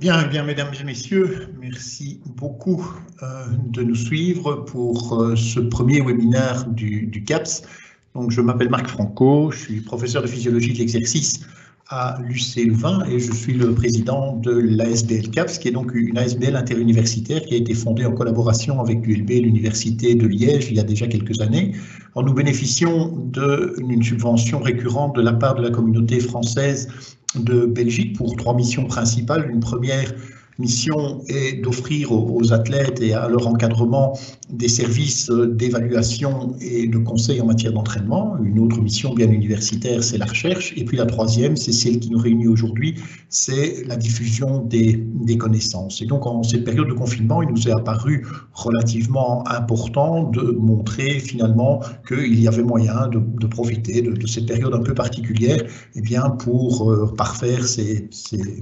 Bien, mesdames et messieurs, merci beaucoup de nous suivre pour ce premier webinaire du CAPS. Donc, je m'appelle Marc Franco, je suis professeur de physiologie de l'exercice à l'UC Louvain et je suis le président de l'ASBL CAPS, qui est donc une ASBL interuniversitaire qui a été fondée en collaboration avec l'ULB et l'Université de Liège il y a déjà quelques années. Alors, nous bénéficions d'une subvention récurrente de la part de la communauté française de Belgique pour 3 missions principales. Une première mission est d'offrir aux athlètes et à leur encadrement des services d'évaluation et de conseil en matière d'entraînement. Une autre mission bien universitaire, c'est la recherche. Et puis la troisième, c'est celle qui nous réunit aujourd'hui, c'est la diffusion des connaissances. Et donc en cette période de confinement, il nous est apparu relativement important de montrer finalement qu'il y avait moyen de profiter de cette période un peu particulière pour parfaire ses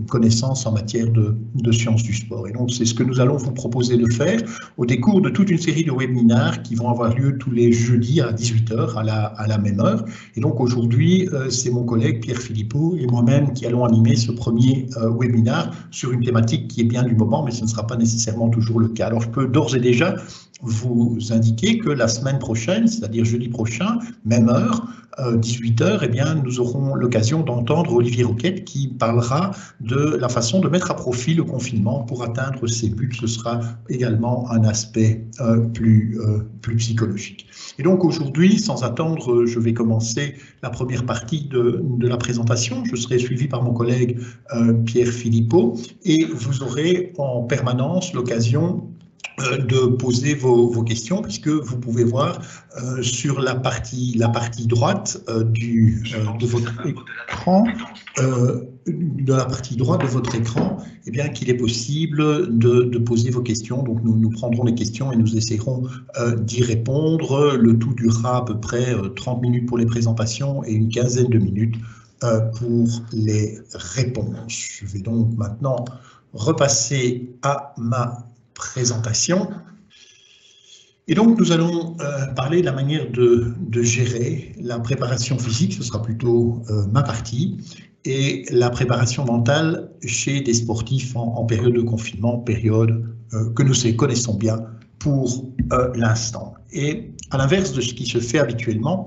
connaissances en matière de sciences du sport. Et donc, c'est ce que nous allons vous proposer de faire au décours de toute une série de webinaires qui vont avoir lieu tous les jeudis à 18 h à la même heure. Et donc, aujourd'hui, c'est mon collègue Pierre Philippot et moi-même qui allons animer ce premier webinaire sur une thématique qui est bien du moment, mais ce ne sera pas nécessairement toujours le cas. Alors, je peux d'ores et déjà vous indiquer que la semaine prochaine, c'est-à-dire jeudi prochain, même heure, 18 h, nous aurons l'occasion d'entendre Olivier Roquette qui parlera de la façon de mettre à profit le confinement pour atteindre ses buts. Ce sera également un aspect plus psychologique. Et donc aujourd'hui, sans attendre, je vais commencer la première partie de la présentation. Je serai suivi par mon collègue Pierre Philippot et vous aurez en permanence l'occasion de poser vos questions, puisque vous pouvez voir sur la partie droite de votre écran, qu'il est possible de poser vos questions. Donc nous prendrons les questions et nous essaierons d'y répondre. Le tout durera à peu près 30 minutes pour les présentations et une quinzaine de minutes pour les réponses. Je vais donc maintenant repasser à ma présentation. Et donc, nous allons parler de la manière de gérer la préparation physique, ce sera plutôt ma partie, et la préparation mentale chez des sportifs en période de confinement, période que nous connaissons bien pour l'instant. Et à l'inverse de ce qui se fait habituellement,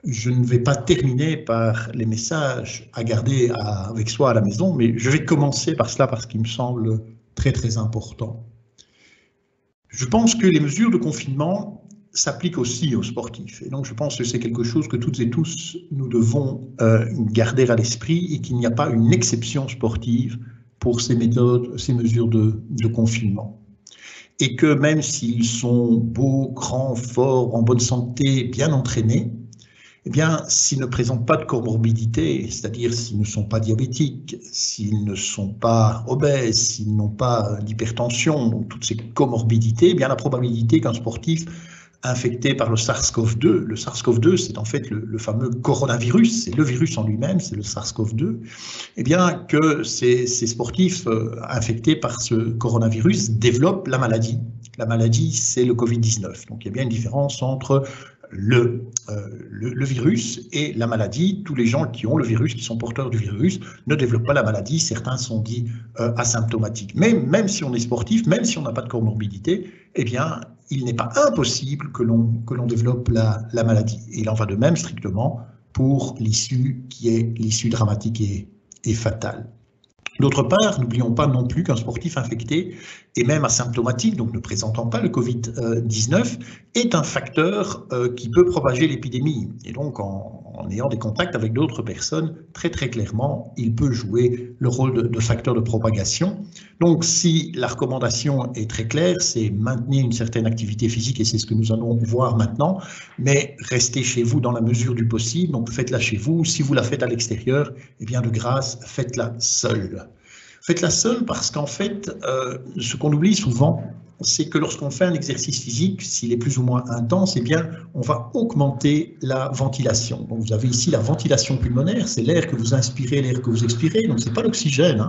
je ne vais pas terminer par les messages à garder avec soi à la maison, mais je vais commencer par cela parce qu'il me semble très très important. Je pense que les mesures de confinement s'appliquent aussi aux sportifs. Et donc, je pense que c'est quelque chose que toutes et tous, nous devons garder à l'esprit et qu'il n'y a pas une exception sportive pour ces mesures de confinement. Et que même s'ils sont beaux, grands, forts, en bonne santé, bien entraînés, s'ils ne présentent pas de comorbidité, c'est-à-dire s'ils ne sont pas diabétiques, s'ils ne sont pas obèses, s'ils n'ont pas d'hypertension, donc toutes ces comorbidités, la probabilité qu'un sportif infecté par le SARS-CoV-2, le SARS-CoV-2 c'est en fait le fameux coronavirus, c'est le virus en lui-même, c'est le SARS-CoV-2, que ces sportifs infectés par ce coronavirus développent la maladie. La maladie, c'est le Covid-19. Donc il y a bien une différence entre le virus et la maladie. Tous les gens qui ont le virus, qui sont porteurs du virus, ne développent pas la maladie. Certains sont dits asymptomatiques. Mais même si on est sportif, même si on n'a pas de comorbidité, il n'est pas impossible que l'on développe la maladie. Et il en va de même strictement pour l'issue qui est l'issue dramatique et fatale. D'autre part, n'oublions pas non plus qu'un sportif infecté et même asymptomatique, donc ne présentant pas le Covid-19, est un facteur qui peut propager l'épidémie. Et donc, en ayant des contacts avec d'autres personnes, très très clairement, il peut jouer le rôle de facteur de propagation. Donc, si la recommandation est très claire, c'est maintenir une certaine activité physique, et c'est ce que nous allons voir maintenant, mais restez chez vous dans la mesure du possible, donc faites-la chez vous. Si vous la faites à l'extérieur, de grâce, faites-la seule. Faites-la seule parce qu'en fait, ce qu'on oublie souvent, c'est que lorsqu'on fait un exercice physique, s'il est plus ou moins intense, on va augmenter la ventilation. Donc vous avez ici la ventilation pulmonaire, c'est l'air que vous inspirez, l'air que vous expirez, donc c'est pas l'oxygène.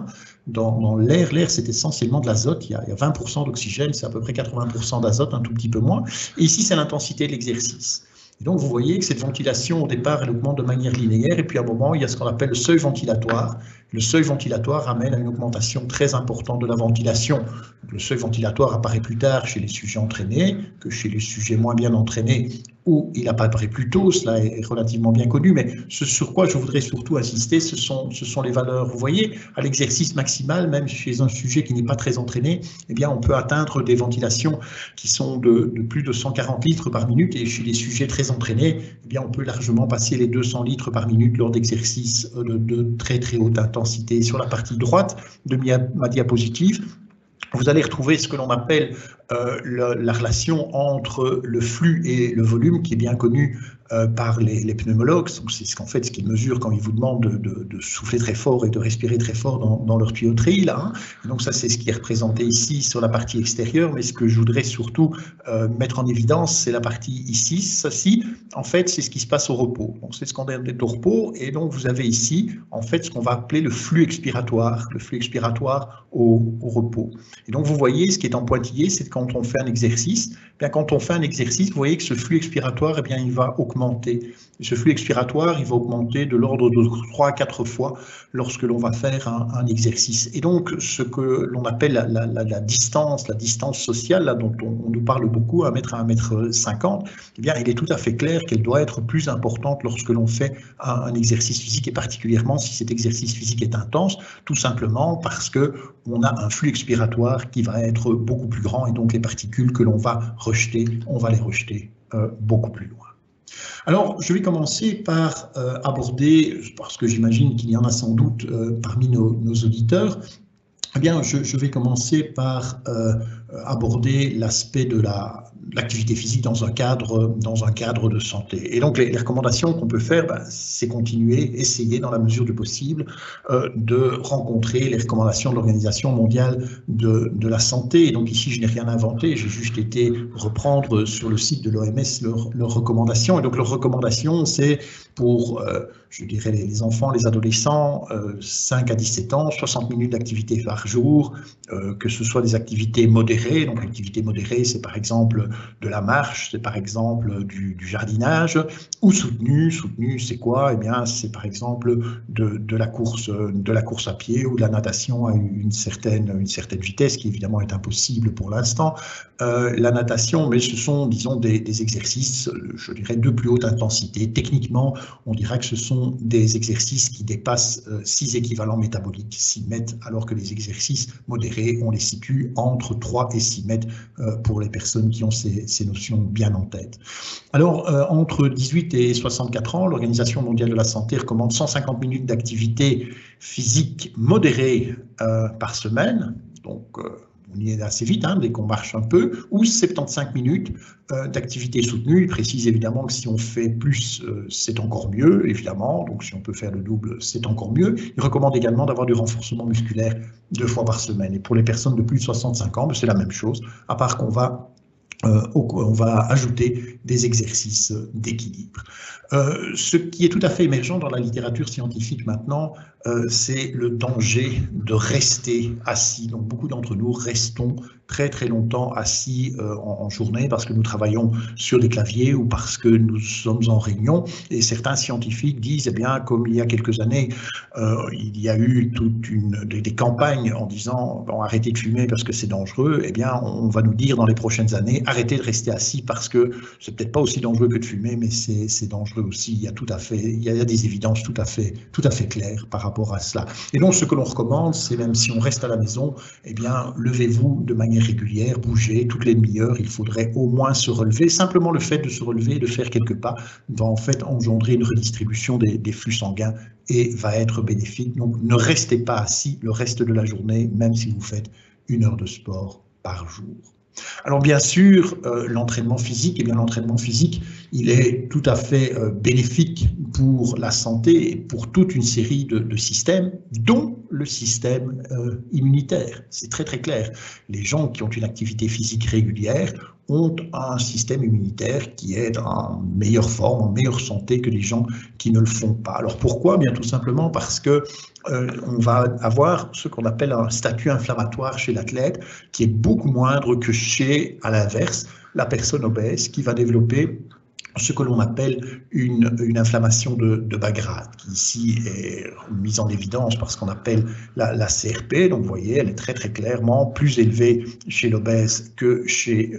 Dans l'air, c'est essentiellement de l'azote, il y a 20% d'oxygène, c'est à peu près 80% d'azote, un tout petit peu moins. Et ici, c'est l'intensité de l'exercice. Et donc, vous voyez que cette ventilation, au départ, elle augmente de manière linéaire, et puis à un moment, il y a ce qu'on appelle le seuil ventilatoire. Le seuil ventilatoire amène à une augmentation très importante de la ventilation. Donc, le seuil ventilatoire apparaît plus tard chez les sujets entraînés que chez les sujets moins bien entraînés, où il apparaît plus tôt, cela est relativement bien connu, mais ce sur quoi je voudrais surtout insister, ce sont les valeurs. Vous voyez, à l'exercice maximal, même chez un sujet qui n'est pas très entraîné, eh bien, on peut atteindre des ventilations qui sont de plus de 140 litres par minute, et chez les sujets très entraînés, eh bien, on peut largement passer les 200 litres par minute lors d'exercices de très très haute intensité. Sur la partie droite de ma diapositive, vous allez retrouver ce que l'on appelle la relation entre le flux et le volume, qui est bien connue par les pneumologues. C'est ce qu'ils mesurent quand ils vous demandent de souffler très fort et de respirer très fort dans leur tuyauterie, là. Donc ça, c'est ce qui est représenté ici sur la partie extérieure, mais ce que je voudrais surtout mettre en évidence, c'est la partie ici. Ça-ci, en fait, c'est ce qui se passe au repos. Donc c'est ce qu'on est au repos, et donc vous avez ici, en fait, ce qu'on va appeler le flux expiratoire au repos. Et donc vous voyez, ce qui est en pointillé, c'est quand on fait un exercice, bien, quand on fait un exercice, vous voyez que ce flux expiratoire, eh bien, il va augmenter. Et ce flux expiratoire, il va augmenter de l'ordre de 3 à 4 fois lorsque l'on va faire un exercice. Et donc, ce que l'on appelle la distance sociale, là, dont on nous parle beaucoup, 1 mètre à 1 mètre 50, eh bien, il est tout à fait clair qu'elle doit être plus importante lorsque l'on fait un exercice physique, et particulièrement si cet exercice physique est intense, tout simplement parce qu'on a un flux expiratoire qui va être beaucoup plus grand, et donc les particules que l'on va rejeter, on va les rejeter beaucoup plus loin. Alors, je vais commencer par aborder, parce que j'imagine qu'il y en a sans doute parmi nos auditeurs, eh bien, je vais commencer par aborder l'aspect de l'activité physique dans un cadre de santé. Et donc, les recommandations qu'on peut faire, c'est continuer, essayer dans la mesure du possible de rencontrer les recommandations de l'Organisation mondiale de la santé. Et donc ici, je n'ai rien inventé, j'ai juste été reprendre sur le site de l'OMS leurs recommandations. Et donc, leurs recommandations, c'est pour, je dirais, les enfants, les adolescents, 5 à 17 ans, 60 minutes d'activité par jour, que ce soit des activités modérées. Donc, l'activité modérée, c'est par exemple de la marche, c'est par exemple du jardinage, ou soutenu. Soutenu, c'est quoi? Eh bien, c'est par exemple de la course à pied ou de la natation à une certaine vitesse, qui évidemment est impossible pour l'instant. La natation, mais ce sont, disons, des exercices, je dirais, de plus haute intensité. Techniquement, on dira que ce sont des exercices qui dépassent 6 équivalents métaboliques, 6 mètres, alors que les exercices modérés, on les situe entre 3 et 6 mètres pour les personnes qui ont ces notions bien en tête. Alors, entre 18 et 64 ans, l'Organisation mondiale de la santé recommande 150 minutes d'activité physique modérée par semaine, donc on y est assez vite, dès qu'on marche un peu, ou 75 minutes d'activité soutenue. Il précise évidemment que si on fait plus, c'est encore mieux, évidemment, donc si on peut faire le double, c'est encore mieux. Il recommande également d'avoir du renforcement musculaire 2 fois par semaine. Et pour les personnes de plus de 65 ans, c'est la même chose, à part qu'on va ajouter des exercices d'équilibre. Ce qui est tout à fait émergent dans la littérature scientifique maintenant, c'est le danger de rester assis. Donc beaucoup d'entre nous restons très très longtemps assis en journée parce que nous travaillons sur des claviers ou parce que nous sommes en réunion. Et certains scientifiques disent, eh bien, comme il y a quelques années, il y a eu des campagnes en disant, bon, arrêtez de fumer parce que c'est dangereux, eh bien, on va nous dire dans les prochaines années, arrêtez de rester assis parce que c'est peut-être pas aussi dangereux que de fumer, mais c'est dangereux aussi. Il y a des évidences tout à fait claires par rapport à cela. Et donc, ce que l'on recommande, c'est même si on reste à la maison, eh bien, levez-vous de manière régulière, bougez toutes les demi-heures. Il faudrait au moins se relever. Simplement le fait de se relever et de faire quelques pas va en fait engendrer une redistribution des flux sanguins et va être bénéfique. Donc, ne restez pas assis le reste de la journée, même si vous faites 1 heure de sport par jour. Alors bien sûr, l'entraînement physique, il est tout à fait bénéfique pour la santé et pour toute une série de systèmes, dont le système immunitaire. C'est très très clair. Les gens qui ont une activité physique régulière ont un système immunitaire qui est en meilleure forme, en meilleure santé que les gens qui ne le font pas. Alors pourquoi? Bien tout simplement parce que on va avoir ce qu'on appelle un statut inflammatoire chez l'athlète qui est beaucoup moindre que chez, à l'inverse, la personne obèse qui va développer ce que l'on appelle une inflammation de bas grade, qui ici est mise en évidence par ce qu'on appelle la CRP. Donc vous voyez, elle est très très clairement plus élevée chez l'obèse que chez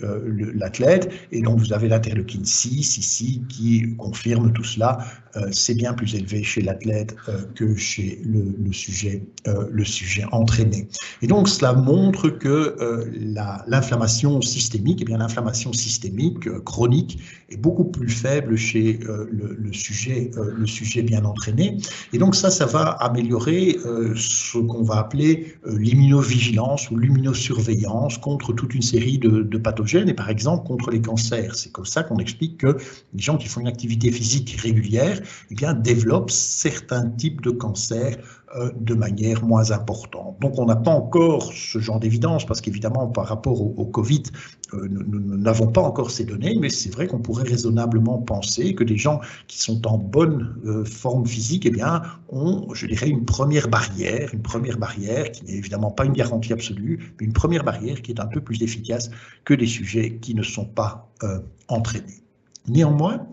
l'athlète. Et donc vous avez l'interleukine 6 ici qui confirme tout cela. C'est bien plus élevé chez l'athlète que chez le sujet entraîné. Et donc cela montre que l'inflammation systémique, l'inflammation systémique chronique est beaucoup plus faible chez le sujet bien entraîné. Et donc ça va améliorer ce qu'on va appeler l'immunovigilance ou l'immunosurveillance contre toute une série de pathogènes et par exemple contre les cancers. C'est comme ça qu'on explique que les gens qui font une activité physique régulière développent certains types de cancers de manière moins importante. Donc on n'a pas encore ce genre d'évidence parce qu'évidemment par rapport au Covid, nous n'avons pas encore ces données, mais c'est vrai qu'on pourrait raisonnablement penser que des gens qui sont en bonne forme physique ont, je dirais, une première barrière qui n'est évidemment pas une garantie absolue, mais une première barrière qui est un peu plus efficace que des sujets qui ne sont pas entraînés. Néanmoins,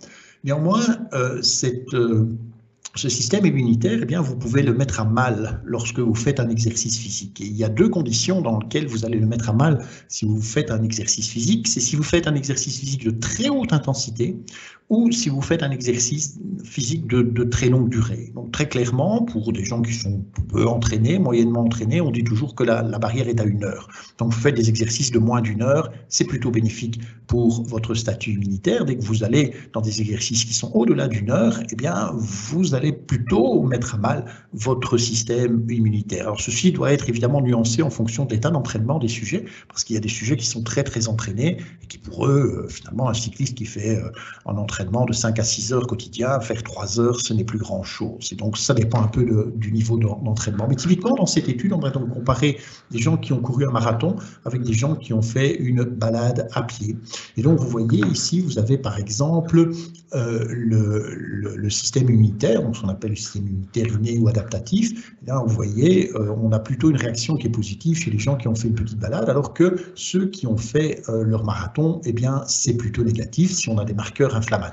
ce système immunitaire, vous pouvez le mettre à mal lorsque vous faites un exercice physique. Et il y a deux conditions dans lesquelles vous allez le mettre à mal si vous faites un exercice physique. C'est si vous faites un exercice physique de très haute intensité ou si vous faites un exercice physique de très longue durée. Donc très clairement, pour des gens qui sont peu entraînés, moyennement entraînés, on dit toujours que la barrière est à 1 heure. Donc vous faites des exercices de moins d'1 heure, c'est plutôt bénéfique pour votre statut immunitaire. Dès que vous allez dans des exercices qui sont au-delà d'1 heure, vous allez plutôt mettre à mal votre système immunitaire. Alors ceci doit être évidemment nuancé en fonction de l'état d'entraînement des sujets, parce qu'il y a des sujets qui sont très très entraînés et qui pour eux, finalement, un cycliste qui fait un entraînement de 5 à 6 heures quotidien, faire 3 heures, ce n'est plus grand chose. Et donc ça dépend un peu du niveau d'entraînement. Mais typiquement dans cette étude, on va donc comparer des gens qui ont couru un marathon avec des gens qui ont fait une balade à pied. Et donc vous voyez ici, vous avez par exemple le système immunitaire, donc ce qu'on appelle le système immunitaire inné ou adaptatif. Et là, vous voyez, on a plutôt une réaction qui est positive chez les gens qui ont fait une petite balade, alors que ceux qui ont fait leur marathon, c'est plutôt négatif. Si on a des marqueurs inflammatoires,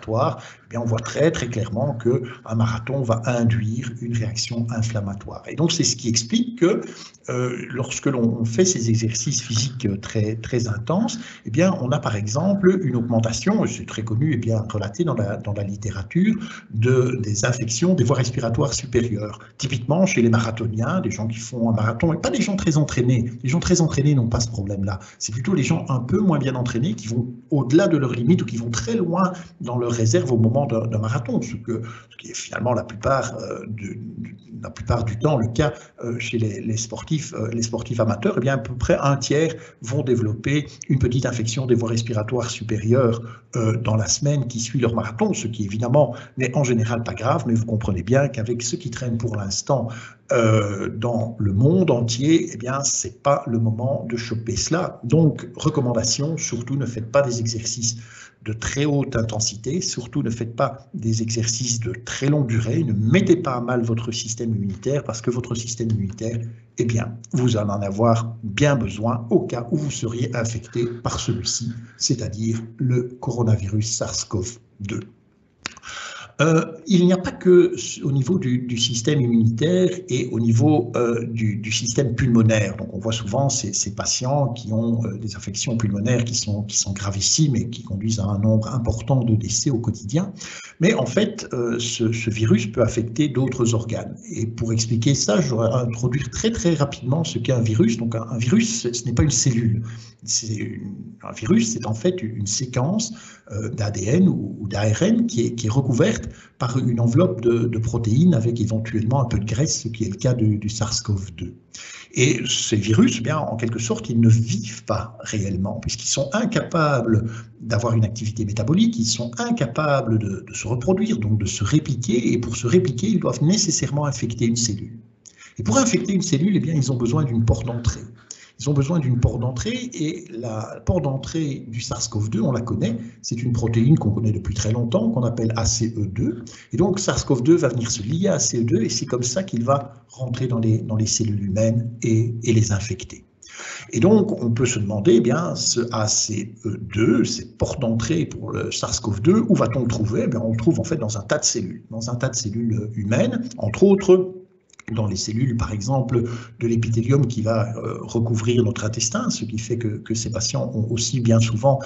on voit très très clairement qu'un marathon va induire une réaction inflammatoire. Et donc c'est ce qui explique que lorsque l'on fait ces exercices physiques très très intenses, on a par exemple une augmentation, c'est très connu relaté dans la littérature, des infections des voies respiratoires supérieures. Typiquement chez les marathoniens, des gens qui font un marathon, et pas des gens très entraînés. Les gens très entraînés n'ont pas ce problème-là. C'est plutôt les gens un peu moins bien entraînés qui vont au-delà de leurs limites ou qui vont très loin dans leur réserve au moment d'un marathon, ce qui est finalement la plupart du temps le cas chez les sportifs amateurs. À peu près 1/3 vont développer une petite infection des voies respiratoires supérieures dans la semaine qui suit leur marathon, ce qui évidemment n'est en général pas grave, mais vous comprenez bien qu'avec ce qui traîne pour l'instant dans le monde entier, c'est pas le moment de choper cela. Donc, recommandation, surtout ne faites pas des exercices de très haute intensité, surtout ne faites pas des exercices de très longue durée, ne mettez pas à mal votre système immunitaire parce que votre système immunitaire, vous allez en avoir bien besoin au cas où vous seriez infecté par celui-ci, c'est-à-dire le coronavirus SARS-CoV-2. Il n'y a pas que au niveau du système immunitaire et au niveau du système pulmonaire. Donc on voit souvent ces patients qui ont des infections pulmonaires qui sont gravissimes et qui conduisent à un nombre important de décès au quotidien. Mais en fait, ce virus peut affecter d'autres organes. Et pour expliquer ça, je vais introduire très très rapidement ce qu'est un virus. Donc un virus, ce n'est pas une cellule. Un virus, c'est en fait une séquence d'ADN ou d'ARN qui est recouverte par une enveloppe de protéines avec éventuellement un peu de graisse, ce qui est le cas du SARS-CoV-2. Et ces virus, en quelque sorte, ils ne vivent pas réellement, puisqu'ils sont incapables d'avoir une activité métabolique, ils sont incapables de se reproduire, donc de se répliquer, et pour se répliquer, ils doivent nécessairement infecter une cellule. Et pour infecter une cellule, ils ont besoin d'une porte d'entrée. Ils ont besoin d'une porte d'entrée et la porte d'entrée du SARS-CoV-2, on la connaît, c'est une protéine qu'on connaît depuis très longtemps, qu'on appelle ACE2. Et donc SARS-CoV-2 va venir se lier à ACE2 et c'est comme ça qu'il va rentrer dans les cellules humaines et les infecter. Et donc, on peut se demander, eh bien, ce ACE2, ces portes d'entrée pour le SARS-CoV-2, où va-t-on le trouver? Eh bien, on le trouve en fait dans un tas de cellules humaines, entre autres dans les cellules, par exemple, de l'épithélium qui va recouvrir notre intestin, ce qui fait que ces patients ont aussi bien souvent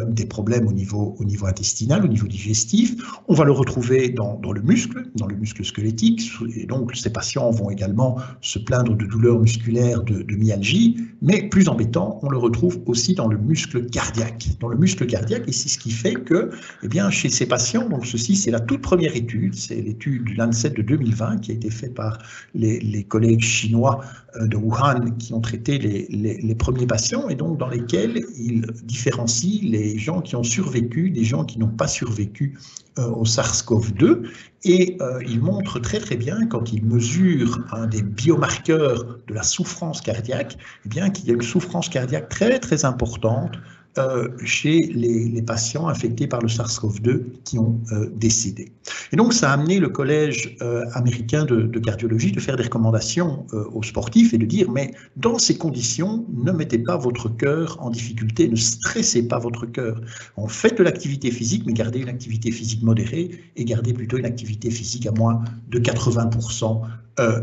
des problèmes au niveau intestinal, au niveau digestif. On va le retrouver dans le muscle squelettique, et donc ces patients vont également se plaindre de douleurs musculaires, de myalgie, mais plus embêtant, on le retrouve aussi dans le muscle cardiaque. Et c'est ce qui fait que, eh bien, chez ces patients, donc ceci c'est la toute première étude, c'est l'étude du Lancet de 2020 qui a été faite par les collègues chinois de Wuhan qui ont traité les premiers patients et donc dans lesquels ils différencient les gens qui ont survécu des gens qui n'ont pas survécu au SARS-CoV-2 et ils montrent très bien quand ils mesurent un des biomarqueurs de la souffrance cardiaque, eh bien qu'il y a une souffrance cardiaque très importante chez les patients infectés par le SARS-CoV-2 qui ont décédé. Et donc ça a amené le collège américain de cardiologie de faire des recommandations aux sportifs et de dire mais dans ces conditions, ne mettez pas votre cœur en difficulté, ne stressez pas votre cœur. Faites de l'activité physique, mais gardez une activité physique modérée et gardez plutôt une activité physique à moins de 80%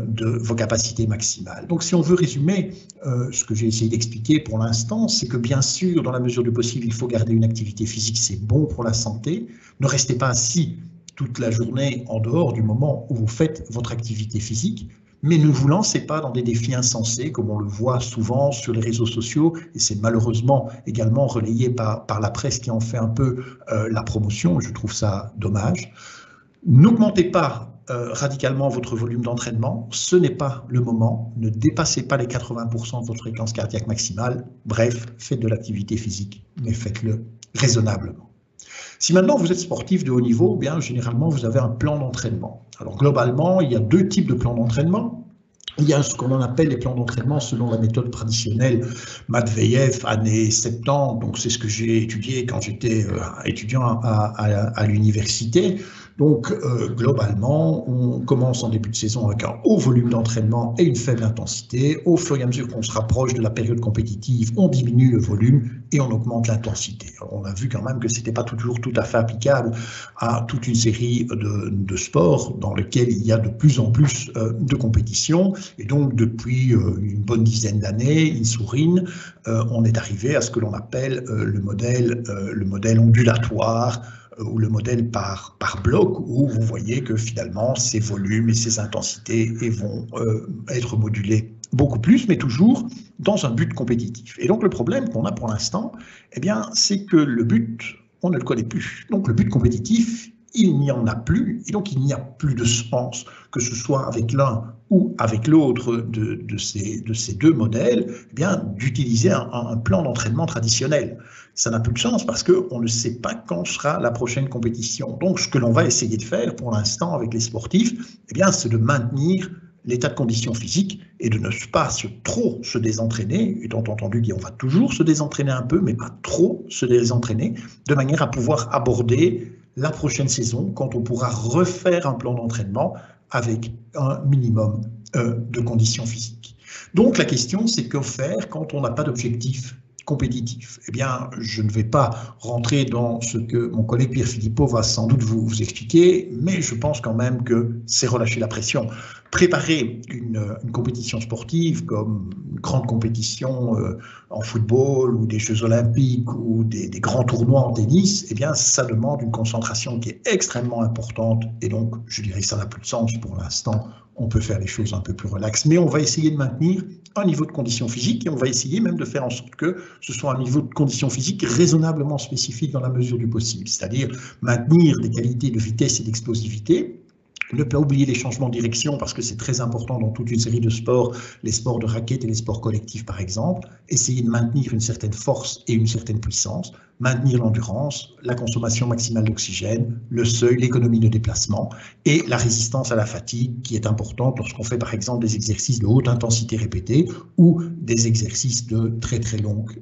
de vos capacités maximales. Donc si on veut résumer ce que j'ai essayé d'expliquer pour l'instant, c'est que bien sûr, dans la mesure du possible, il faut garder une activité physique, c'est bon pour la santé. Ne restez pas assis toute la journée en dehors du moment où vous faites votre activité physique, mais ne vous lancez pas dans des défis insensés comme on le voit souvent sur les réseaux sociaux et c'est malheureusement également relayé par la presse qui en fait un peu la promotion. Je trouve ça dommage. N'augmentez pas radicalement votre volume d'entraînement, ce n'est pas le moment, ne dépassez pas les 80% de votre fréquence cardiaque maximale, bref, faites de l'activité physique, mais faites-le raisonnablement. Si maintenant vous êtes sportif de haut niveau, bien généralement vous avez un plan d'entraînement. Alors globalement, il y a deux types de plans d'entraînement. Il y a ce qu'on appelle les plans d'entraînement selon la méthode traditionnelle Matveyev, années 70, donc c'est ce que j'ai étudié quand j'étais étudiant à l'université. Donc globalement, on commence en début de saison avec un haut volume d'entraînement et une faible intensité. Au fur et à mesure qu'on se rapproche de la période compétitive, on diminue le volume et on augmente l'intensité. On a vu quand même que ce n'était pas toujours tout à fait applicable à toute une série de sports dans lesquels il y a de plus en plus de compétitions. Et donc depuis une bonne dizaine d'années, Insourine, on est arrivé à ce que l'on appelle le modèle ondulatoire, ou le modèle par bloc, où vous voyez que finalement ces volumes et ces intensités vont être modulés beaucoup plus, mais toujours dans un but compétitif. Et donc le problème qu'on a pour l'instant, eh bien, c'est que le but, on ne le connaît plus. Donc le but compétitif, il n'y en a plus, et donc il n'y a plus de sens, que ce soit avec l'un ou avec l'autre de ces deux modèles, eh bien, d'utiliser un plan d'entraînement traditionnel. Ça n'a plus de sens parce qu'on ne sait pas quand sera la prochaine compétition. Donc, ce que l'on va essayer de faire pour l'instant avec les sportifs, eh bien, c'est de maintenir l'état de condition physique et de ne pas trop se désentraîner, étant entendu qu'on va toujours se désentraîner un peu, mais pas trop se désentraîner, de manière à pouvoir aborder la prochaine saison quand on pourra refaire un plan d'entraînement avec un minimum de conditions physiques. Donc la question, c'est que faire quand on n'a pas d'objectif compétitif? Eh bien, je ne vais pas rentrer dans ce que mon collègue Pierre Philippot va sans doute vous expliquer, mais je pense quand même que c'est relâcher la pression. Préparer une compétition sportive comme une grande compétition en football ou des Jeux olympiques ou des grands tournois en tennis, eh bien, ça demande une concentration qui est extrêmement importante et donc, je dirais que ça n'a plus de sens pour l'instant. On peut faire les choses un peu plus relax, mais on va essayer de maintenir un niveau de condition physique et on va essayer même de faire en sorte que ce soit un niveau de condition physique raisonnablement spécifique dans la mesure du possible, c'est-à-dire maintenir des qualités de vitesse et d'explosivité, ne pas oublier les changements de direction parce que c'est très important dans toute une série de sports, les sports de raquettes et les sports collectifs par exemple, essayer de maintenir une certaine force et une certaine puissance, maintenir l'endurance, la consommation maximale d'oxygène, le seuil, l'économie de déplacement et la résistance à la fatigue qui est importante lorsqu'on fait par exemple des exercices de haute intensité répétée ou des exercices de très très longue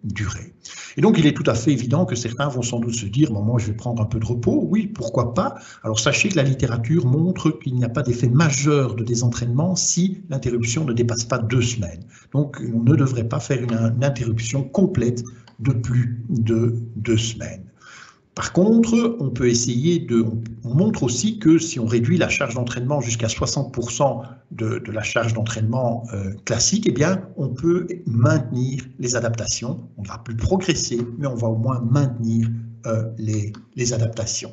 durée. Et donc il est tout à fait évident que certains vont sans doute se dire bon, moi je vais prendre un peu de repos, oui pourquoi pas. Alors sachez que la littérature montre qu'il n'y a pas d'effet majeur de désentraînement si l'interruption ne dépasse pas 2 semaines. Donc on ne devrait pas faire une interruption complète de plus de 2 semaines. Par contre, on peut essayer on montre aussi que si on réduit la charge d'entraînement jusqu'à 60% de la charge d'entraînement classique, eh bien, on peut maintenir les adaptations. On ne va plus progresser, mais on va au moins maintenir les adaptations.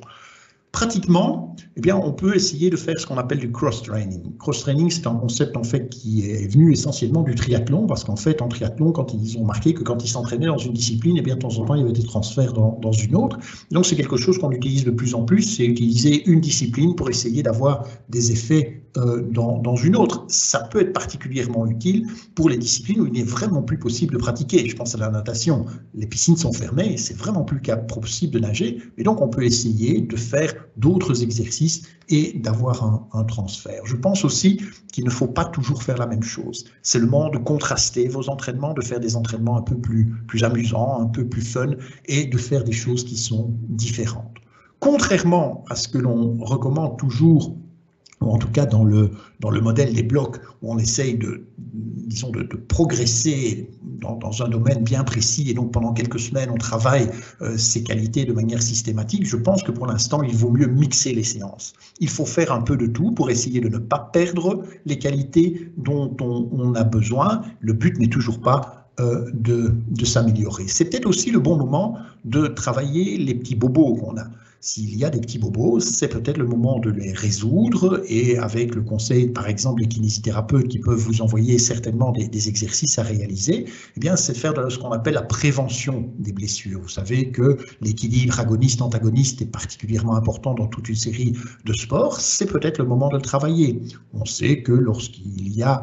Pratiquement, eh bien, on peut essayer de faire ce qu'on appelle du cross-training. Cross-training, c'est un concept en fait qui est venu essentiellement du triathlon, parce qu'en fait, en triathlon, quand ils ont marqué que quand ils s'entraînaient dans une discipline, eh bien, de temps en temps, il y avait des transferts dans une autre. Donc, c'est quelque chose qu'on utilise de plus en plus, c'est utiliser une discipline pour essayer d'avoir des effets dans une autre. Ça peut être particulièrement utile pour les disciplines où il n'est vraiment plus possible de pratiquer. Je pense à la natation. Les piscines sont fermées, c'est vraiment plus possible de nager, et donc on peut essayer de faire d'autres exercices et d'avoir un transfert. Je pense aussi qu'il ne faut pas toujours faire la même chose. C'est le moment de contraster vos entraînements, de faire des entraînements un peu plus amusants, un peu plus fun, et de faire des choses qui sont différentes. Contrairement à ce que l'on recommande toujours, ou en tout cas dans le modèle des blocs, où on essaye de progresser dans un domaine bien précis, et donc pendant quelques semaines, on travaille ces qualités de manière systématique, je pense que pour l'instant, il vaut mieux mixer les séances. Il faut faire un peu de tout pour essayer de ne pas perdre les qualités dont on a besoin. Le but n'est toujours pas de s'améliorer. C'est peut-être aussi le bon moment de travailler les petits bobos qu'on a. S'il y a des petits bobos, c'est peut-être le moment de les résoudre, et avec le conseil, par exemple, des kinésithérapeutes qui peuvent vous envoyer certainement des exercices à réaliser, eh bien, c'est de faire ce qu'on appelle la prévention des blessures. Vous savez que l'équilibre agoniste-antagoniste est particulièrement important dans toute une série de sports. C'est peut-être le moment de le travailler. On sait que lorsqu'il y a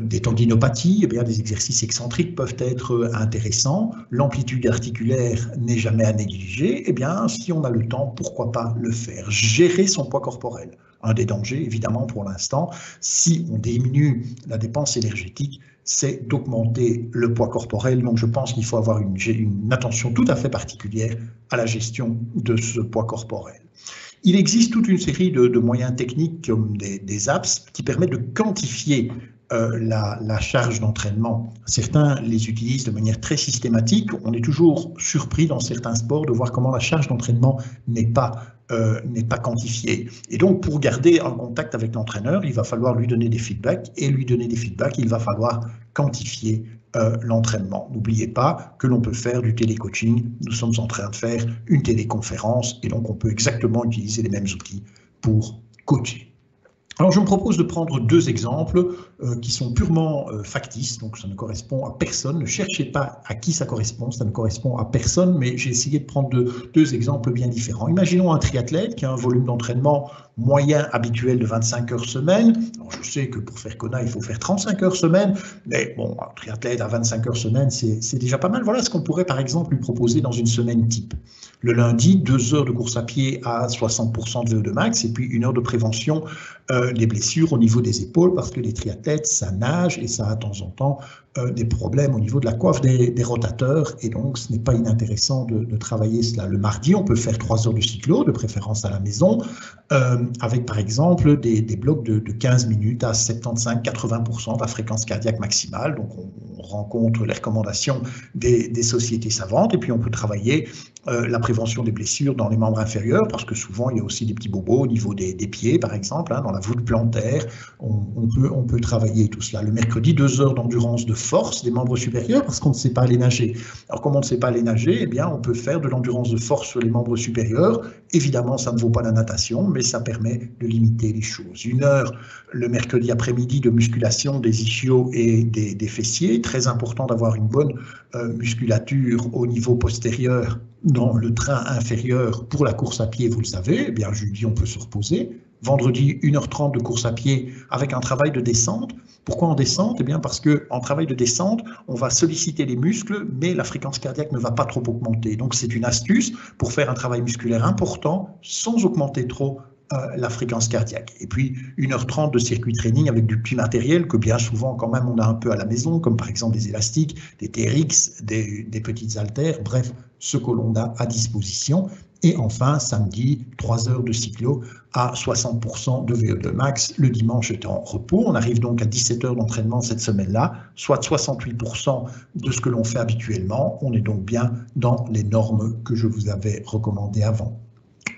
des tendinopathies, eh bien, des exercices excentriques peuvent être intéressants. L'amplitude articulaire n'est jamais à négliger. Eh bien, si on a le temps, pourquoi pas le faire? Gérer son poids corporel. Un des dangers, évidemment, pour l'instant, si on diminue la dépense énergétique, c'est d'augmenter le poids corporel. Donc, je pense qu'il faut avoir une attention tout à fait particulière à la gestion de ce poids corporel. Il existe toute une série de moyens techniques comme des apps qui permettent de quantifier la charge d'entraînement. Certains les utilisent de manière très systématique. On est toujours surpris dans certains sports de voir comment la charge d'entraînement n'est pas quantifiée. Et donc, pour garder un contact avec l'entraîneur, il va falloir lui donner des feedbacks, et lui donner des feedbacks, il va falloir quantifier l'entraînement. N'oubliez pas que l'on peut faire du télécoaching. Nous sommes en train de faire une téléconférence, et donc on peut exactement utiliser les mêmes outils pour coacher. Alors, je me propose de prendre 2 exemples qui sont purement factices, donc ça ne correspond à personne. Ne cherchez pas à qui ça correspond, ça ne correspond à personne, mais j'ai essayé de prendre 2 exemples bien différents. Imaginons un triathlète qui a un volume d'entraînement moyen habituel de 25 heures semaine. Alors, je sais que pour faire Kona, il faut faire 35 heures semaine, mais bon, un triathlète à 25 heures semaine, c'est déjà pas mal. Voilà ce qu'on pourrait par exemple lui proposer dans une semaine type. Le lundi, 2 heures de course à pied à 60% de VO2 max, et puis 1 heure de prévention des blessures au niveau des épaules, parce que les triathlètes, ça nage et ça a de temps en temps des problèmes au niveau de la coiffe des rotateurs, et donc ce n'est pas inintéressant de travailler cela. Le mardi, on peut faire 3 heures de cyclo, de préférence à la maison, avec par exemple des blocs de 15 minutes à 75-80% de la fréquence cardiaque maximale. Donc on rencontre les recommandations des sociétés savantes, et puis on peut travailler la prévention des blessures dans les membres inférieurs, parce que souvent il y a aussi des petits bobos au niveau des pieds, par exemple, dans la voûte plantaire. On peut travailler tout cela. Le mercredi, 2 heures d'endurance de force des membres supérieurs, parce qu'on ne sait pas aller nager. Alors, comme on ne sait pas aller nager, eh bien, on peut faire de l'endurance de force sur les membres supérieurs. Évidemment, ça ne vaut pas la natation, mais ça permet de limiter les choses. 1 heure le mercredi après-midi de musculation des ischios et des fessiers. Très important d'avoir une bonne musculature au niveau postérieur dans le train inférieur pour la course à pied, vous le savez, eh bien jeudi on peut se reposer. Vendredi, 1h30 de course à pied avec un travail de descente. Pourquoi en descente? Eh bien parce qu'en travail de descente, on va solliciter les muscles, mais la fréquence cardiaque ne va pas trop augmenter. Donc c'est une astuce pour faire un travail musculaire important sans augmenter trop la fréquence cardiaque. Et puis 1h30 de circuit training avec du petit matériel que bien souvent quand même on a un peu à la maison, comme par exemple des élastiques, des TRX, des petites haltères, bref, ce que l'on a à disposition. Et enfin, samedi, 3 heures de cyclo à 60% de VO2 max. Le dimanche est en repos. On arrive donc à 17 heures d'entraînement cette semaine-là, soit 68% de ce que l'on fait habituellement. On est donc bien dans les normes que je vous avais recommandées avant.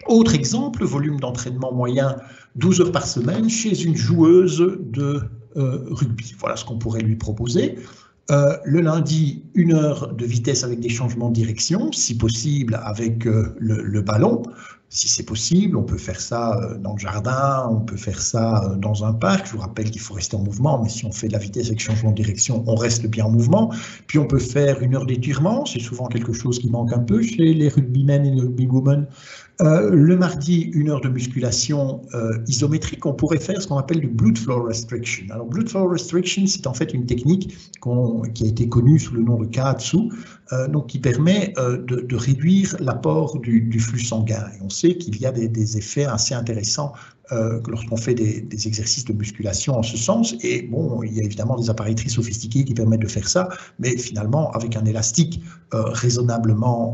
Autre exemple, volume d'entraînement moyen 12 heures par semaine chez une joueuse de rugby. Voilà ce qu'on pourrait lui proposer. Le lundi, 1 heure de vitesse avec des changements de direction, si possible avec le ballon. Si c'est possible, on peut faire ça dans le jardin, on peut faire ça dans un parc. Je vous rappelle qu'il faut rester en mouvement, mais si on fait de la vitesse avec changement de direction, on reste bien en mouvement. Puis on peut faire 1 heure d'étirement, c'est souvent quelque chose qui manque un peu chez les rugbymen et les rugbywomen. Le mardi, 1 heure de musculation isométrique. On pourrait faire ce qu'on appelle du blood flow restriction. Alors, blood flow restriction, c'est en fait une technique qui a été connue sous le nom de Kaatsu, donc qui permet de réduire l'apport du flux sanguin. Et on sait qu'il y a des effets assez intéressants lorsqu'on fait des exercices de musculation en ce sens. Et bon, il y a évidemment des appareils très sophistiqués qui permettent de faire ça, mais finalement, avec un élastique raisonnablement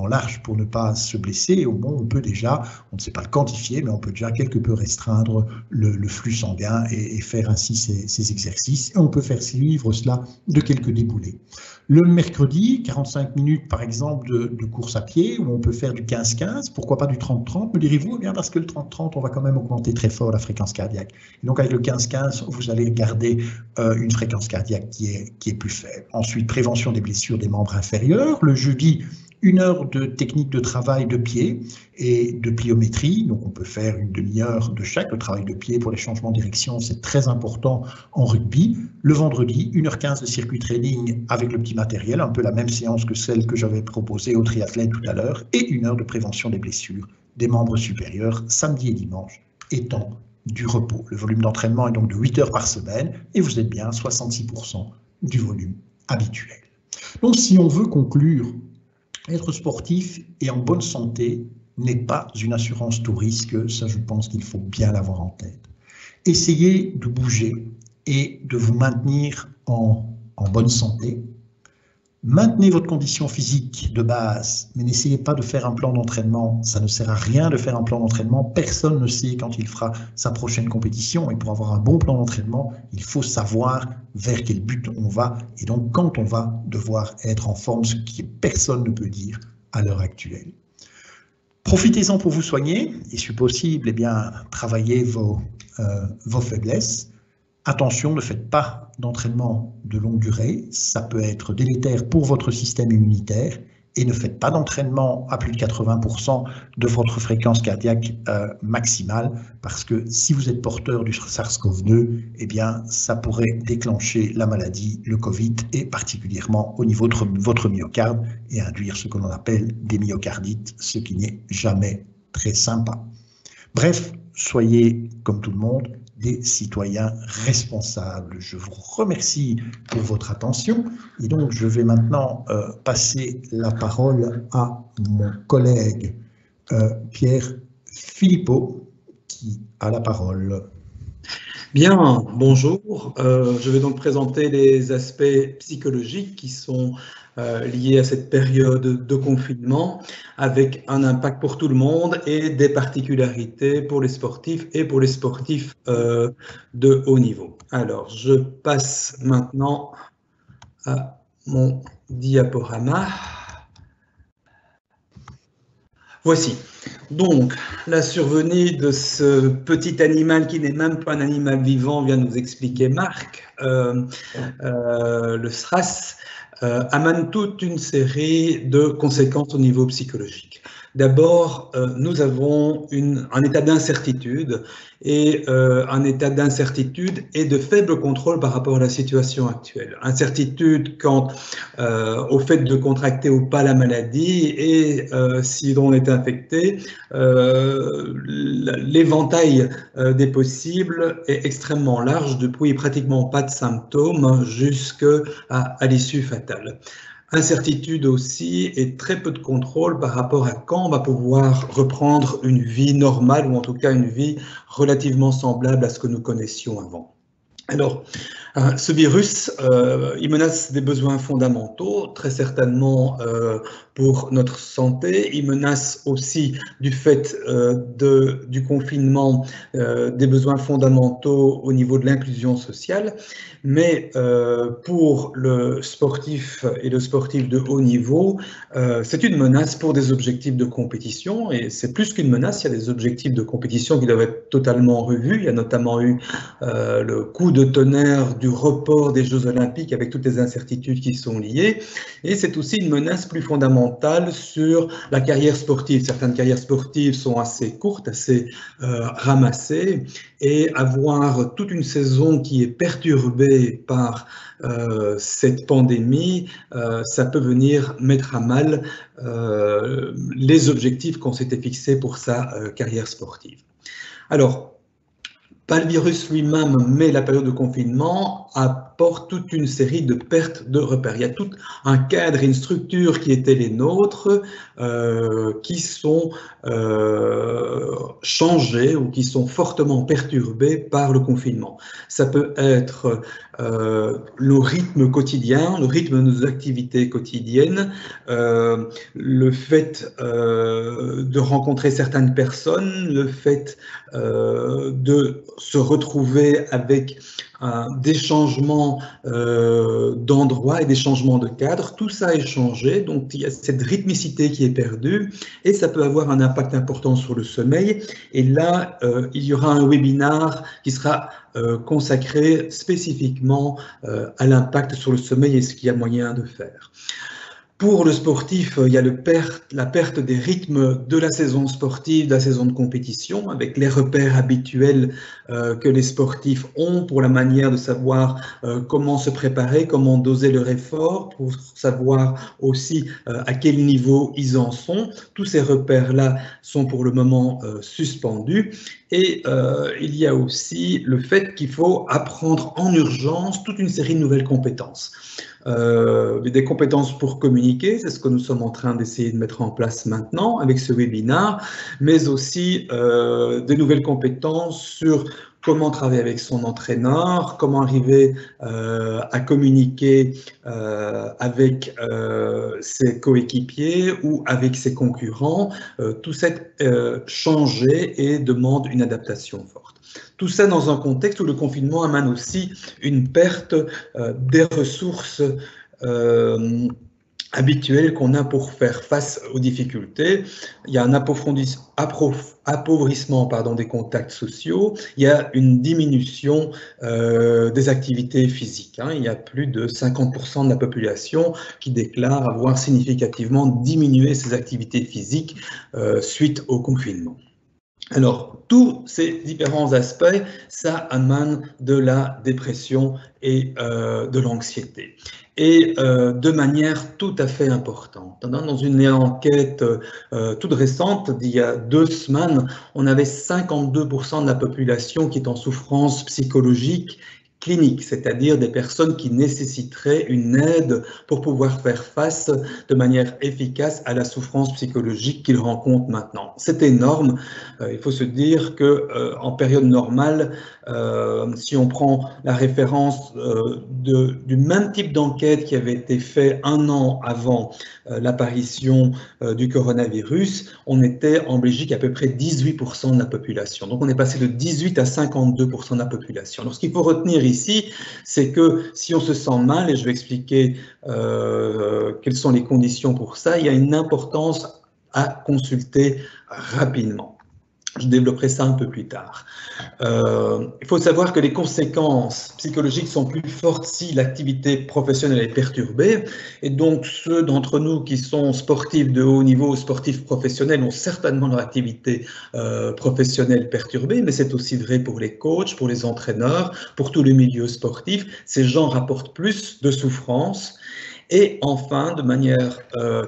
large pour ne pas se blesser, au moins on peut déjà, on ne sait pas le quantifier, mais on peut déjà quelque peu restreindre le flux sanguin et faire ainsi ces exercices. Et on peut faire suivre cela de quelques déboulés. Le mercredi, 45 minutes par exemple de course à pied, où on peut faire du 15-15, pourquoi pas du 30-30, me direz-vous? Eh bien parce que le 30-30, on va quand même augmenter très fort la fréquence cardiaque. Et donc avec le 15-15, vous allez garder une fréquence cardiaque qui est plus faible. Ensuite, prévention des blessures des membres inférieurs. Le jeudi, 1 heure de technique de travail de pied et de pliométrie. Donc on peut faire une demi-heure de chaque. Le travail de pied pour les changements de direction, c'est très important en rugby. Le vendredi, 1h15 de circuit training avec le petit matériel, un peu la même séance que celle que j'avais proposée au triathlète tout à l'heure, et 1 heure de prévention des blessures des membres supérieurs, samedi et dimanche, étant du repos. Le volume d'entraînement est donc de 8 heures par semaine, et vous êtes bien 66% du volume habituel. Donc si on veut conclure, être sportif et en bonne santé n'est pas une assurance tout risque, ça je pense qu'il faut bien l'avoir en tête. Essayez de bouger et de vous maintenir en bonne santé. Maintenez votre condition physique de base, mais n'essayez pas de faire un plan d'entraînement. Ça ne sert à rien de faire un plan d'entraînement. Personne ne sait quand il fera sa prochaine compétition. Et pour avoir un bon plan d'entraînement, il faut savoir vers quel but on va. Et donc, quand on va devoir être en forme, ce que personne ne peut dire à l'heure actuelle. Profitez-en pour vous soigner et, si possible, eh bien, travaillez vos faiblesses. Attention, ne faites pas d'entraînement de longue durée, ça peut être délétère pour votre système immunitaire, et ne faites pas d'entraînement à plus de 80% de votre fréquence cardiaque maximale, parce que si vous êtes porteur du SARS-CoV-2, eh bien, ça pourrait déclencher la maladie, le Covid, et particulièrement au niveau de votre myocarde, et induire ce que l'on appelle des myocardites, ce qui n'est jamais très sympa. Bref, soyez, comme tout le monde, des citoyens responsables. Je vous remercie pour votre attention et donc je vais maintenant passer la parole à mon collègue Pierre Philippot qui a la parole. Bien, bonjour. Je vais donc présenter les aspects psychologiques qui sont liés à cette période de confinement, avec un impact pour tout le monde et des particularités pour les sportifs et pour les sportifs de haut niveau. Alors, je passe maintenant à mon diaporama. Voici. Donc, la survenue de ce petit animal qui n'est même pas un animal vivant, vient nous expliquer Marc, le SRAS, amène toute une série de conséquences au niveau psychologique. D'abord, nous avons un état d'incertitude et de faible contrôle par rapport à la situation actuelle. Incertitude quant au fait de contracter ou pas la maladie et si l'on est infecté, l'éventail des possibles est extrêmement large, depuis pratiquement pas de symptômes jusqu'à l'issue fatale. Incertitude aussi et très peu de contrôle par rapport à quand on va pouvoir reprendre une vie normale ou en tout cas une vie relativement semblable à ce que nous connaissions avant. Alors, ce virus, il menace des besoins fondamentaux, très certainement pour notre santé. Il menace aussi, du fait du confinement, des besoins fondamentaux au niveau de l'inclusion sociale. Mais pour le sportif et le sportif de haut niveau, c'est une menace pour des objectifs de compétition. Et c'est plus qu'une menace, il y a des objectifs de compétition qui doivent être totalement revus. Il y a notamment eu le coup de tonnerre du report des Jeux Olympiques avec toutes les incertitudes qui sont liées. Et c'est aussi une menace plus fondamentale sur la carrière sportive. Certaines carrières sportives sont assez courtes, assez ramassées, et avoir toute une saison qui est perturbée par cette pandémie, ça peut venir mettre à mal les objectifs qu'on s'était fixés pour sa carrière sportive. Alors, pas le virus lui-même, mais la période de confinement apporte toute une série de pertes de repères. Il y a tout un cadre et une structure qui étaient les nôtres qui sont changés ou qui sont fortement perturbés par le confinement. Ça peut être le rythme quotidien, le rythme de nos activités quotidiennes, le fait de rencontrer certaines personnes, le fait de se retrouver avec des changements d'endroit et des changements de cadre. Tout ça est changé, donc il y a cette rythmicité qui est perdue et ça peut avoir un impact important sur le sommeil. Et là, il y aura un webinaire qui sera consacré spécifiquement à l'impact sur le sommeil et ce qu'il y a moyen de faire. Pour le sportif, il y a la perte des rythmes de la saison sportive, de la saison de compétition, avec les repères habituels que les sportifs ont pour la manière de savoir comment se préparer, comment doser leur effort, pour savoir aussi à quel niveau ils en sont. Tous ces repères-là sont pour le moment suspendus. Et il y a aussi le fait qu'il faut apprendre en urgence toute une série de nouvelles compétences. Des compétences pour communiquer, c'est ce que nous sommes en train d'essayer de mettre en place maintenant avec ce webinaire, mais aussi des nouvelles compétences sur comment travailler avec son entraîneur, comment arriver à communiquer avec ses coéquipiers ou avec ses concurrents. Tout ça changé et demande une adaptation forte. Tout ça dans un contexte où le confinement amène aussi une perte des ressources habituelles qu'on a pour faire face aux difficultés. Il y a un appauvrissement des contacts sociaux, il y a une diminution des activités physiques. Il y a plus de 50% de la population qui déclare avoir significativement diminué ses activités physiques suite au confinement. Alors, tous ces différents aspects, ça amène de la dépression et de l'anxiété. Et de manière tout à fait importante. Dans une enquête toute récente, d'il y a 2 semaines, on avait 52% de la population qui est en souffrance psychologique clinique, c'est-à-dire des personnes qui nécessiteraient une aide pour pouvoir faire face de manière efficace à la souffrance psychologique qu'ils rencontrent maintenant. C'est énorme. Il faut se dire que en période normale, si on prend la référence du même type d'enquête qui avait été fait 1 an avant l'apparition du coronavirus, on était en Belgique à peu près 18% de la population. Donc on est passé de 18 à 52% de la population. Alors ce qu'il faut retenir ici, c'est que si on se sent mal, et je vais expliquer quelles sont les conditions pour ça, il y a une importance à consulter rapidement. Je développerai ça un peu plus tard. Il faut savoir que les conséquences psychologiques sont plus fortes si l'activité professionnelle est perturbée. Et donc, ceux d'entre nous qui sont sportifs de haut niveau, sportifs professionnels, ont certainement leur activité professionnelle perturbée, mais c'est aussi vrai pour les coachs, pour les entraîneurs, pour tous les milieux sportifs. Ces gens rapportent plus de souffrance. Et enfin, de manière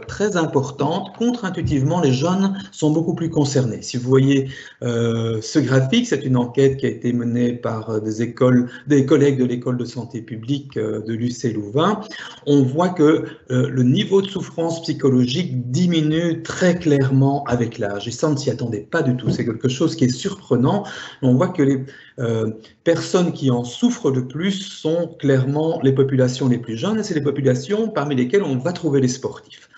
très importante, contre-intuitivement, les jeunes sont beaucoup plus concernés. Si vous voyez ce graphique, c'est une enquête qui a été menée par des collègues de l'école de santé publique de l'UC Louvain. On voit que le niveau de souffrance psychologique diminue très clairement avec l'âge. Et ça, on ne s'y attendait pas du tout. C'est quelque chose qui est surprenant. On voit que les personnes qui en souffrent le plus sont clairement les populations les plus jeunes, et c'est les populations parmi lesquelles on va trouver les sportifs.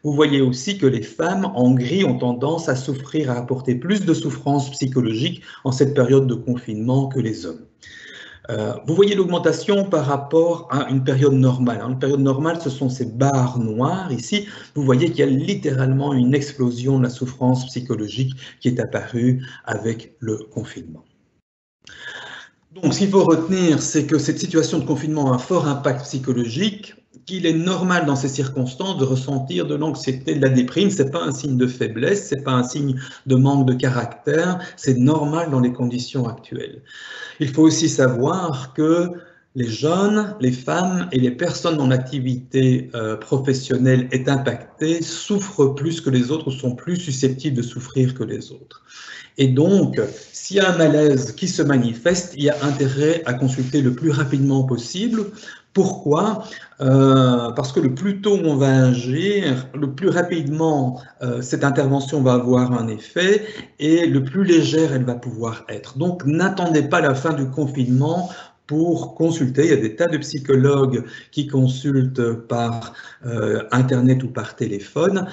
Vous voyez aussi que les femmes en gris ont tendance à souffrir, à apporter plus de souffrance psychologique en cette période de confinement que les hommes. Vous voyez l'augmentation par rapport à une période normale. Une période normale, ce sont ces barres noires ici. Vous voyez qu'il y a littéralement une explosion de la souffrance psychologique qui est apparue avec le confinement. Donc, ce qu'il faut retenir, c'est que cette situation de confinement a un fort impact psychologique, qu'il est normal dans ces circonstances de ressentir de l'anxiété, de la déprime. Ce n'est pas un signe de faiblesse, ce n'est pas un signe de manque de caractère, c'est normal dans les conditions actuelles. Il faut aussi savoir que les jeunes, les femmes et les personnes en activité professionnelle est impactées souffrent plus que les autres, sont plus susceptibles de souffrir que les autres. Et donc, s'il y a un malaise qui se manifeste, il y a intérêt à consulter le plus rapidement possible. Pourquoi? Parce que le plus tôt on va agir, le plus rapidement cette intervention va avoir un effet et le plus légère elle va pouvoir être. Donc, n'attendez pas la fin du confinement pour consulter. Il y a des tas de psychologues qui consultent par Internet ou par téléphone.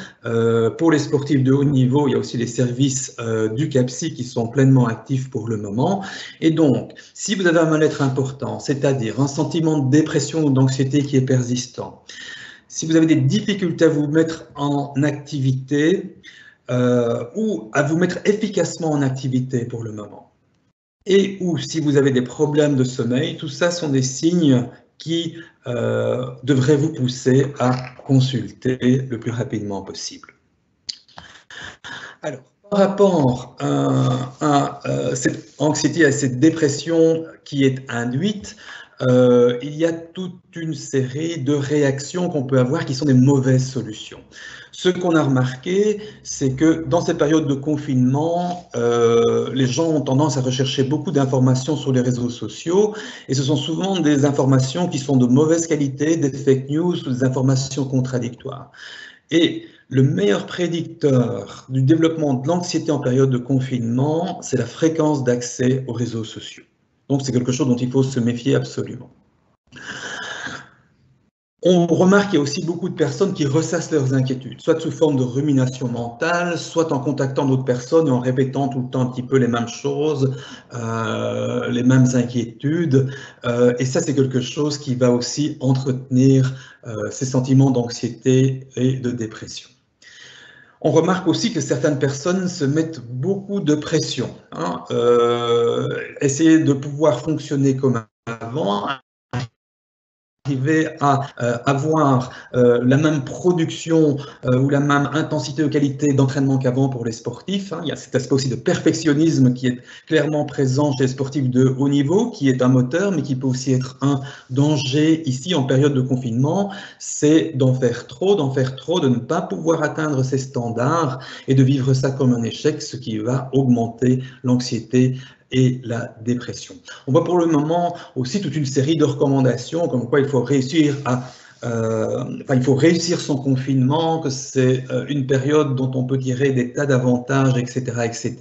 Pour les sportifs de haut niveau, il y a aussi les services du CAPSY qui sont pleinement actifs pour le moment. Et donc, si vous avez un mal-être important, c'est-à-dire un sentiment de dépression ou d'anxiété qui est persistant, si vous avez des difficultés à vous mettre en activité ou à vous mettre efficacement en activité pour le moment, et ou si vous avez des problèmes de sommeil, tout ça sont des signes qui devraient vous pousser à consulter le plus rapidement possible. Alors, par rapport à cette anxiété, à cette dépression qui est induite, il y a toute une série de réactions qu'on peut avoir qui sont des mauvaises solutions. Ce qu'on a remarqué, c'est que dans cette période de confinement, les gens ont tendance à rechercher beaucoup d'informations sur les réseaux sociaux et ce sont souvent des informations qui sont de mauvaise qualité, des fake news ou des informations contradictoires. Et le meilleur prédicteur du développement de l'anxiété en période de confinement, c'est la fréquence d'accès aux réseaux sociaux. Donc c'est quelque chose dont il faut se méfier absolument. On remarque qu'il y a aussi beaucoup de personnes qui ressassent leurs inquiétudes, soit sous forme de rumination mentale, soit en contactant d'autres personnes et en répétant tout le temps un petit peu les mêmes choses, les mêmes inquiétudes. Et ça, c'est quelque chose qui va aussi entretenir ces sentiments d'anxiété et de dépression. On remarque aussi que certaines personnes se mettent beaucoup de pression, essayer de pouvoir fonctionner comme avant, arriver à avoir la même production ou la même intensité ou qualité d'entraînement qu'avant pour les sportifs. Il y a cet aspect aussi de perfectionnisme qui est clairement présent chez les sportifs de haut niveau, qui est un moteur, mais qui peut aussi être un danger ici en période de confinement. C'est d'en faire trop, de ne pas pouvoir atteindre ces standards et de vivre ça comme un échec, ce qui va augmenter l'anxiété et la dépression. On voit pour le moment aussi toute une série de recommandations comme quoi il faut réussir son confinement, que c'est une période dont on peut tirer des tas d'avantages, etc., etc.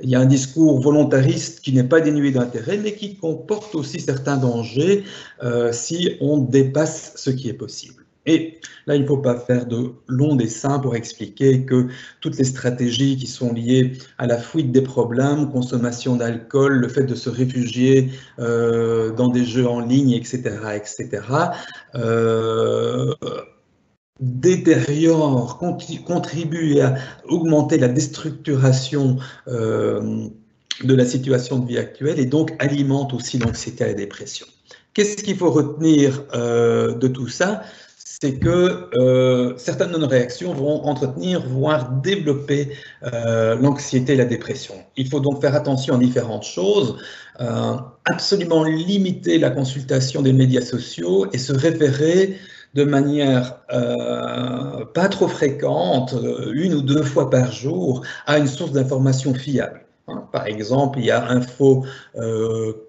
Il y a un discours volontariste qui n'est pas dénué d'intérêt, mais qui comporte aussi certains dangers si on dépasse ce qui est possible. Et là, il ne faut pas faire de longs dessins pour expliquer que toutes les stratégies qui sont liées à la fuite des problèmes, consommation d'alcool, le fait de se réfugier dans des jeux en ligne, etc., etc., détériore, contribue à augmenter la déstructuration de la situation de vie actuelle et donc alimente aussi l'anxiété et la dépression. Qu'est-ce qu'il faut retenir de tout ça? C'est que certaines de nos réactions vont entretenir, voire développer l'anxiété et la dépression. Il faut donc faire attention à différentes choses, absolument limiter la consultation des médias sociaux et se référer de manière pas trop fréquente, 1 ou 2 fois par jour, à une source d'information fiable. Par exemple, il y a info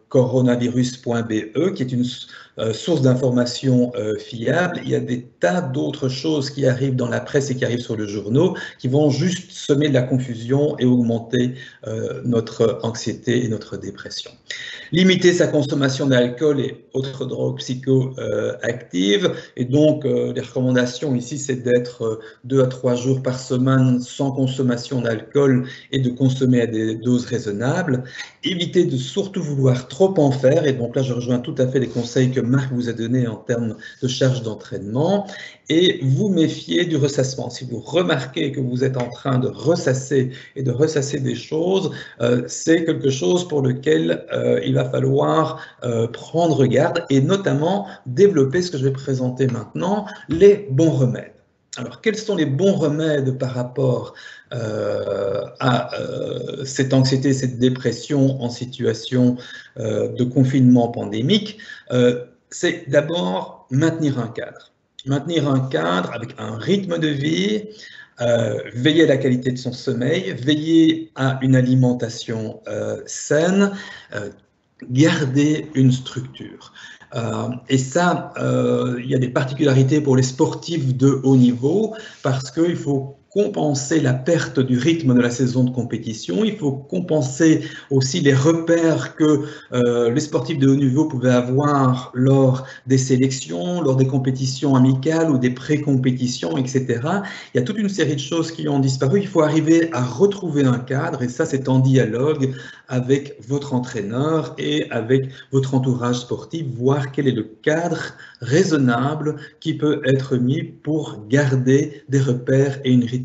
coronavirus.be qui est une source d'information fiable. Il y a des tas d'autres choses qui arrivent dans la presse et qui arrivent sur les journaux qui vont juste semer de la confusion et augmenter notre anxiété et notre dépression. Limiter sa consommation d'alcool et autres drogues psychoactives. Et donc, les recommandations ici, c'est d'être 2 à 3 jours par semaine sans consommation d'alcool et de consommer à des doses raisonnables. Éviter de surtout vouloir trop en faire. Et donc là, je rejoins tout à fait les conseils que Marc vous a donnés en termes de charge d'entraînement. Et vous méfier du ressassement. Si vous remarquez que vous êtes en train de ressasser et de ressasser des choses, c'est quelque chose pour lequel il va falloir prendre garde et notamment développer ce que je vais présenter maintenant, les bons remèdes. Alors, quels sont les bons remèdes par rapport à cette anxiété, cette dépression en situation de confinement pandémique? C'est d'abord maintenir un cadre. Maintenir un cadre avec un rythme de vie, veiller à la qualité de son sommeil, veiller à une alimentation saine, garder une structure. Et ça, il y a des particularités pour les sportifs de haut niveau parce qu'il faut compenser la perte du rythme de la saison de compétition. Il faut compenser aussi les repères que les sportifs de haut niveau pouvaient avoir lors des sélections, lors des compétitions amicales ou des pré-compétitions, etc. Il y a toute une série de choses qui ont disparu. Il faut arriver à retrouver un cadre et ça, c'est en dialogue avec votre entraîneur et avec votre entourage sportif, voir quel est le cadre raisonnable qui peut être mis pour garder des repères et une rythmicité.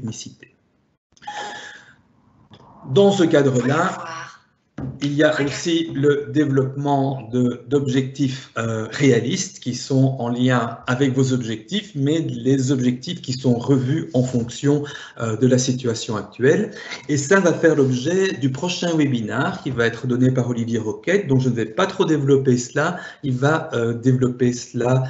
Dans ce cadre-là, il y a aussi le développement d'objectifs réalistes qui sont en lien avec vos objectifs, mais les objectifs qui sont revus en fonction de la situation actuelle. Et ça va faire l'objet du prochain webinaire qui va être donné par Olivier Roquette, donc je ne vais pas trop développer cela, il va développer cela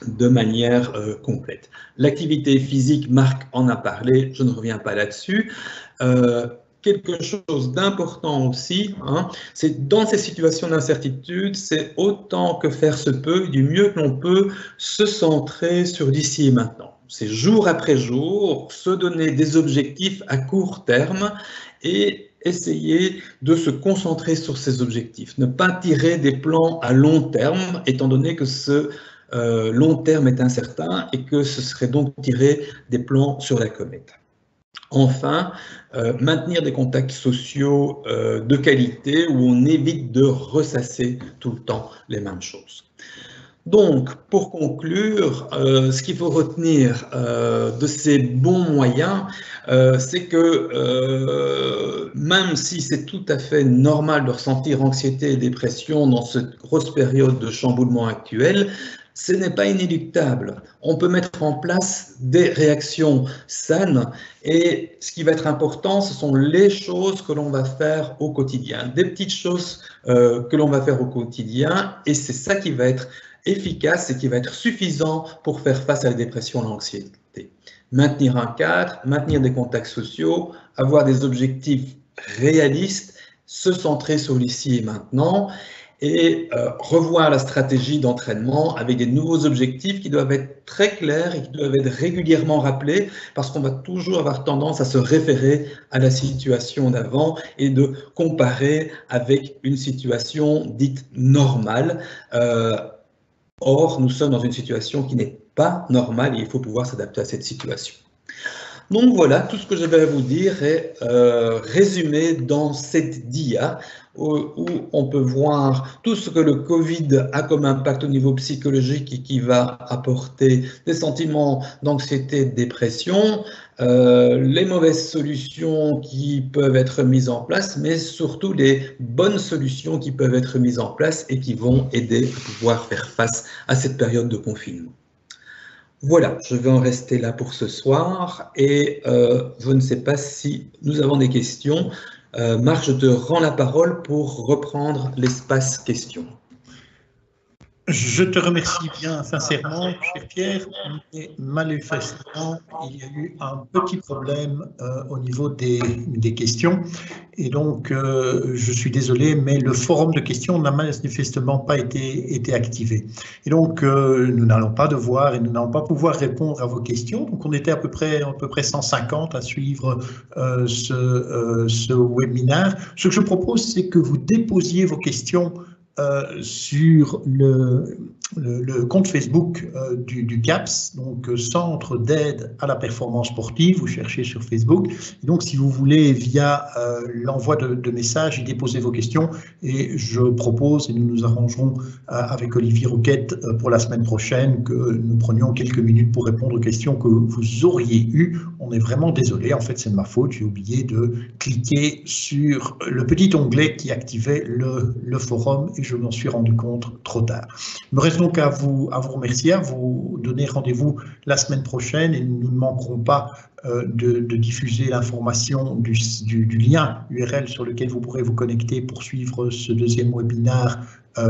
de manière complète. L'activité physique, Marc en a parlé, je ne reviens pas là-dessus. Quelque chose d'important aussi, c'est dans ces situations d'incertitude, c'est autant que faire se peut, du mieux que l'on peut, se centrer sur d'ici et maintenant. C'est jour après jour, se donner des objectifs à court terme et essayer de se concentrer sur ces objectifs. Ne pas tirer des plans à long terme, étant donné que ce long terme est incertain et que ce serait donc tirer des plans sur la comète. Enfin, maintenir des contacts sociaux de qualité où on évite de ressasser tout le temps les mêmes choses. Donc, pour conclure, ce qu'il faut retenir de ces bons moyens, c'est que même si c'est tout à fait normal de ressentir anxiété et dépression dans cette grosse période de chamboulement actuel, ce n'est pas inéluctable. On peut mettre en place des réactions saines et ce qui va être important, ce sont les choses que l'on va faire au quotidien, des petites choses que l'on va faire au quotidien et c'est ça qui va être efficace et qui va être suffisant pour faire face à la dépression et à l'anxiété. Maintenir un cadre, maintenir des contacts sociaux, avoir des objectifs réalistes, se centrer sur l'ici et maintenant et revoir la stratégie d'entraînement avec des nouveaux objectifs qui doivent être très clairs et qui doivent être régulièrement rappelés parce qu'on va toujours avoir tendance à se référer à la situation d'avant et de comparer avec une situation dite normale. Or, nous sommes dans une situation qui n'est pas normale et il faut pouvoir s'adapter à cette situation. Donc voilà, tout ce que j'avais à vous dire est résumé dans cette dia où on peut voir tout ce que le Covid a comme impact au niveau psychologique et qui va apporter des sentiments d'anxiété, de dépression, les mauvaises solutions qui peuvent être mises en place, mais surtout les bonnes solutions qui peuvent être mises en place et qui vont aider à pouvoir faire face à cette période de confinement. Voilà, je vais en rester là pour ce soir et je ne sais pas si nous avons des questions. Marc, je te rends la parole pour reprendre l'espace questions. Je te remercie bien sincèrement, cher Pierre, mais manifestement, il y a eu un petit problème au niveau des questions. Et donc, je suis désolé, mais le forum de questions n'a manifestement pas été activé. Et donc, nous n'allons pas devoir et nous n'allons pas pouvoir répondre à vos questions. Donc, on était à peu près 150 à suivre ce webinaire. Ce que je propose, c'est que vous déposiez vos questions sur le compte Facebook du CAPS, donc Centre d'aide à la performance sportive, vous cherchez sur Facebook. Et donc, si vous voulez, via l'envoi de messages, y déposer vos questions. Et je propose, et nous nous arrangerons avec Olivier Roquette pour la semaine prochaine, que nous prenions quelques minutes pour répondre aux questions que vous auriez eues. On est vraiment désolé, en fait, c'est de ma faute. J'ai oublié de cliquer sur le petit onglet qui activait le forum et je m'en suis rendu compte trop tard. Il me reste donc à vous remercier, à vous donner rendez-vous la semaine prochaine et nous ne manquerons pas de diffuser l'information du lien URL sur lequel vous pourrez vous connecter pour suivre ce deuxième webinaire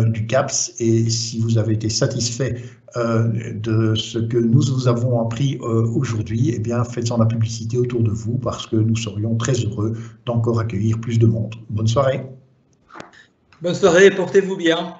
du CAPS. Et si vous avez été satisfait de ce que nous vous avons appris aujourd'hui, eh bien faites-en la publicité autour de vous parce que nous serions très heureux d'encore accueillir plus de monde. Bonne soirée. Bonne soirée, portez-vous bien.